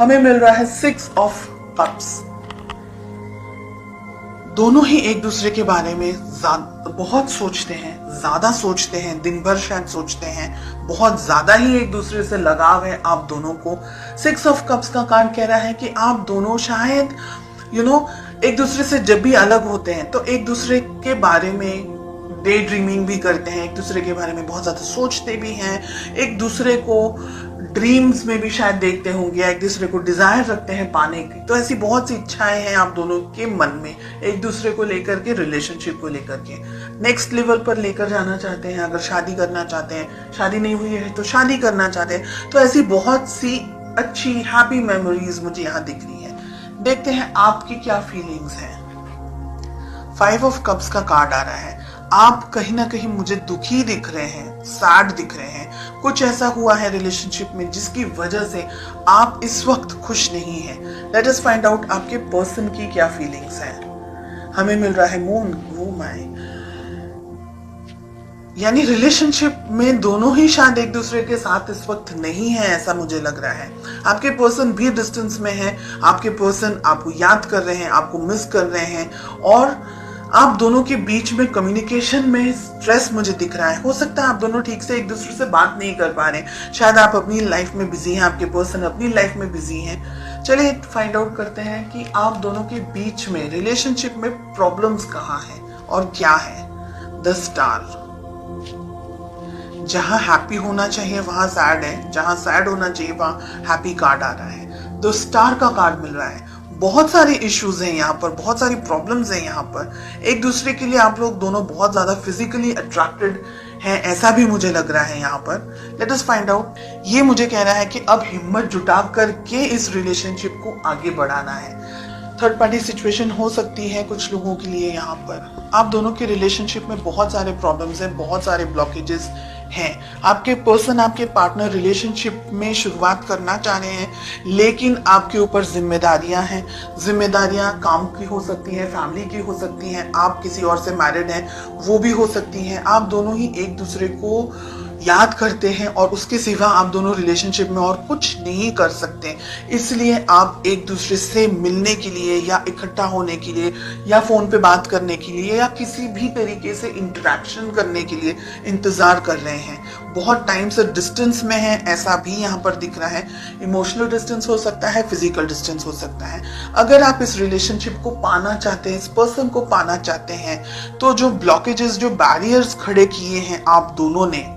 हमें मिल रहा है 6 ऑफ कप्स। दोनों ही एक दूसरे के बारे में बहुत सोचते हैं, ज्यादा सोचते हैं, दिन भर शायद सोचते हैं, बहुत ज्यादा ही एक दूसरे से लगाव है आप दोनों को। 6 ऑफ कप्स का कार्ड कह रहा है कि आप दोनों शायद एक दूसरे से जब भी अलग होते हैं तो एक दूसरे के बारे में डे ड्रीमिंग भी करते हैं, एक दूसरे के बारे में बहुत ज्यादा सोचते भी हैं, एक दूसरे को ड्रीम्स में भी शायद देखते होंगे, एक दूसरे को डिजायर रखते हैं पाने की। तो ऐसी बहुत सी इच्छाएं हैं आप दोनों के मन में एक दूसरे को लेकर के, रिलेशनशिप को लेकर के नेक्स्ट लेवल पर लेकर जाना चाहते हैं। अगर शादी करना चाहते हैं, शादी नहीं हुई है तो शादी करना चाहते हैं, तो ऐसी बहुत सी अच्छी हैप्पी मेमोरीज मुझे यहाँ दिख रही है। देखते हैं आपकी क्या फीलिंग्स हैं। 5 ऑफ कप्स का कार्ड आ रहा है। आप कहीं ना कहीं मुझे दुखी दिख रहे हैं, सैड दिख रहे हैं। कुछ ऐसा हुआ है रिलेशनशिप में जिसकी वजह से आप इस वक्त खुश नहीं हैं। लेट अस फाइंड आउट आपके पर्सन की क्या फीलिंग्स हैं। हमें मिल रहा है मून, वो माय, यानी रिलेशनशिप में दोनों ही शायद एक दूसरे के साथ इस वक्त नहीं है, ऐसा मुझे लग रहा है। आपके पर्सन भी डिस्टेंस में है, आपके पर्सन आपको याद कर रहे हैं, आपको मिस कर रहे हैं, और आप दोनों के बीच में कम्युनिकेशन में स्ट्रेस मुझे दिख रहा है। हो सकता है आप दोनों ठीक से एक दूसरे से बात नहीं कर पा रहे, शायद आप अपनी लाइफ में बिजी हैं, आपके पर्सन अपनी लाइफ में बिजी हैं। चलिए फाइंड आउट करते हैं कि आप दोनों के बीच में रिलेशनशिप में प्रॉब्लम्स कहाँ हैं और क्या है। द स्टार, जहां हैप्पी होना चाहिए वहां सैड है, जहां सैड होना चाहिए वहां हैप्पी कार्ड आ रहा है। द स्टार का कार्ड मिल रहा है। बहुत सारे इश्यूज हैं यहाँ पर, बहुत सारी प्रॉब्लम्स हैं यहाँ पर। एक दूसरे के लिए आप लोग दोनों बहुत ज्यादा फिजिकली अट्रैक्टेड हैं, ऐसा भी मुझे लग रहा है यहाँ पर। Let us find out. ये मुझे कह रहा है कि अब हिम्मत जुटा करके इस रिलेशनशिप को आगे बढ़ाना है। थर्ड पार्टी सिचुएशन हो सकती है कुछ लोगों के लिए यहाँ पर। आप दोनों के रिलेशनशिप में बहुत सारे प्रॉब्लम्स हैं, बहुत सारे ब्लॉकेजेस हैं। आपके पर्सन, आपके पार्टनर रिलेशनशिप में शुरुआत करना चाह रहे हैं, लेकिन आपके ऊपर जिम्मेदारियां हैं। जिम्मेदारियां काम की हो सकती हैं, फैमिली की हो सकती हैं, आप किसी और से मैरिड हैं वो भी हो सकती हैं। आप दोनों ही एक दूसरे को याद करते हैं और उसके सिवा आप दोनों रिलेशनशिप में और कुछ नहीं कर सकते। इसलिए आप एक दूसरे से मिलने के लिए या इकट्ठा होने के लिए या फोन पे बात करने के लिए या किसी भी तरीके से इंटरेक्शन करने के लिए इंतजार कर रहे हैं। बहुत टाइम से डिस्टेंस में है, ऐसा भी यहाँ पर दिख रहा है। इमोशनल डिस्टेंस हो सकता है, फिजिकल डिस्टेंस हो सकता है। अगर आप इस रिलेशनशिप को पाना चाहते हैं, इस पर्सन को पाना चाहते हैं, तो जो ब्लॉकेजेस, जो बैरियर्स खड़े किए हैं आप दोनों ने,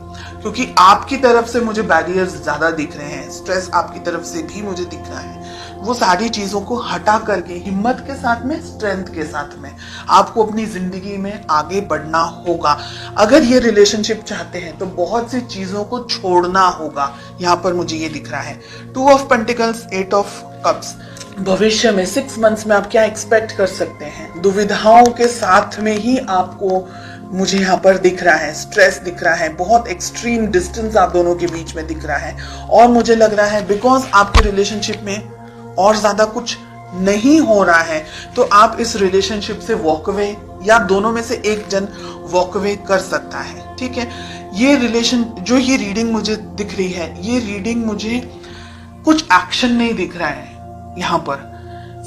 क्योंकि आपकी तरफ से मुझे बैरियर्स ज्यादा दिख रहे हैं, स्ट्रेस आपकी तरफ से भी मुझे दिख रहा है, वो सारी चीजों को हटा करके हिम्मत के साथ में, स्ट्रेंथ के साथ में आपको अपनी जिंदगी में आगे बढ़ना होगा। अगर ये रिलेशनशिप चाहते हैं तो बहुत सी चीजों को छोड़ना होगा। यहाँ पर मुझे ये दिख रहा है 2 ऑफ पेंटिकल्स, 8 ऑफ कप्स। भविष्य में 6 मंथ्स में आप क्या एक्सपेक्ट कर सकते हैं। दुविधाओं के साथ में ही आपको मुझे यहाँ पर दिख रहा है, स्ट्रेस दिख रहा है, बहुत एक्सट्रीम डिस्टेंस आप दोनों के बीच में दिख रहा है। और मुझे लग रहा है बिकॉज आपके रिलेशनशिप में और ज्यादा कुछ नहीं हो रहा है, तो आप इस रिलेशनशिप से वॉक अवे, या दोनों में से एक जन वॉक अवे कर सकता है। ठीक है, ये रिलेशन, जो ये रीडिंग मुझे दिख रही है, ये रीडिंग मुझे कुछ एक्शन नहीं दिख रहा है। यहाँ पर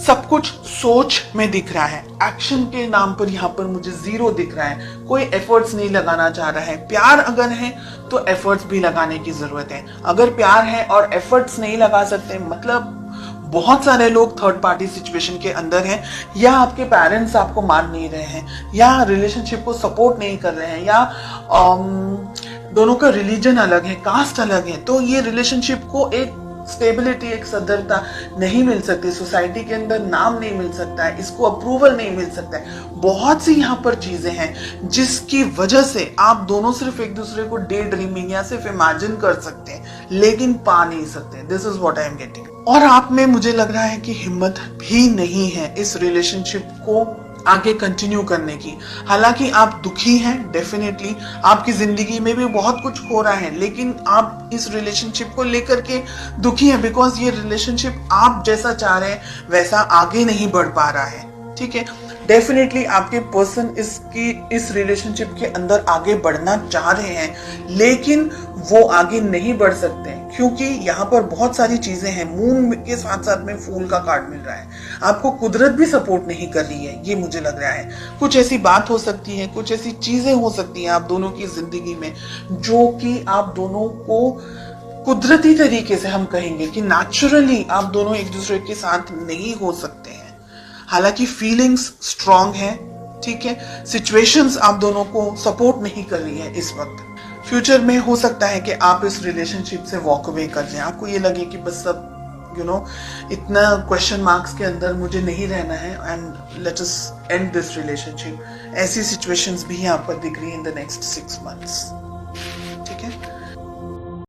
सब कुछ सोच में दिख रहा है, एक्शन के नाम पर यहाँ पर मुझे 0 दिख रहा है। कोई एफर्ट्स नहीं लगाना चाह रहा है। प्यार अगर है तो एफर्ट्स भी लगाने की जरूरत है। अगर प्यार है और एफर्ट्स नहीं लगा सकते, मतलब बहुत सारे लोग थर्ड पार्टी सिचुएशन के अंदर हैं, या आपके पेरेंट्स आपको मान नहीं रहे हैं, या रिलेशनशिप को सपोर्ट नहीं कर रहे हैं, या दोनों का रिलीजन अलग है, कास्ट अलग है, तो ये रिलेशनशिप को एक स्टेबिलिटी, एक सदरता नहीं मिल सकती, सोसाइटी के अंदर नाम नहीं मिल सकता है, इसको अप्रूवल नहीं मिल सकता है। बहुत सी यहाँ पर चीजें हैं जिसकी वजह से आप दोनों सिर्फ एक दूसरे को डे ड्रीमिंग या सिर्फ इमेजिन कर सकते हैं, लेकिन पा नहीं सकते। This is what I am getting. और आप में मुझे लग रहा है कि हिम्मत भी नहीं है इस रिलेशनशिप को आगे कंटिन्यू करने की। हालांकि आप दुखी हैं, डेफिनेटली आपकी जिंदगी में भी बहुत कुछ हो रहा है, लेकिन आप इस रिलेशनशिप को लेकर के दुखी हैं बिकॉज ये रिलेशनशिप आप जैसा चाह रहे हैं वैसा आगे नहीं बढ़ पा रहा है। ठीक है, डेफिनेटली आपके पर्सन इस रिलेशनशिप के अंदर आगे बढ़ना चाह रहे हैं, लेकिन वो आगे नहीं बढ़ सकते। क्योंकि यहाँ पर बहुत सारी चीजें हैं, मून के साथ साथ में फूल का कार्ड मिल रहा है। आपको कुदरत भी सपोर्ट नहीं कर रही है, ये मुझे लग रहा है। कुछ ऐसी बात हो सकती है, कुछ ऐसी चीजें हो सकती हैं आप दोनों की जिंदगी में जो कि आप दोनों को कुदरती तरीके से, हम कहेंगे कि नेचुरली आप दोनों एक दूसरे के साथ नहीं हो सकते हैं। हालांकि फीलिंग्स स्ट्रांग है, ठीक है, सिचुएशंस आप दोनों को सपोर्ट नहीं कर रही है इस वक्त। फ्यूचर में हो सकता है कि आप इस रिलेशनशिप से वॉक अवे कर जाएं, आपको ये लगे कि बस सब इतना क्वेश्चन मार्क्स के अंदर मुझे नहीं रहना है and let us and this relationship. ऐसी सिचुएशंस भी यहाँ पर दिख रही है इन द नेक्स्ट 6 months।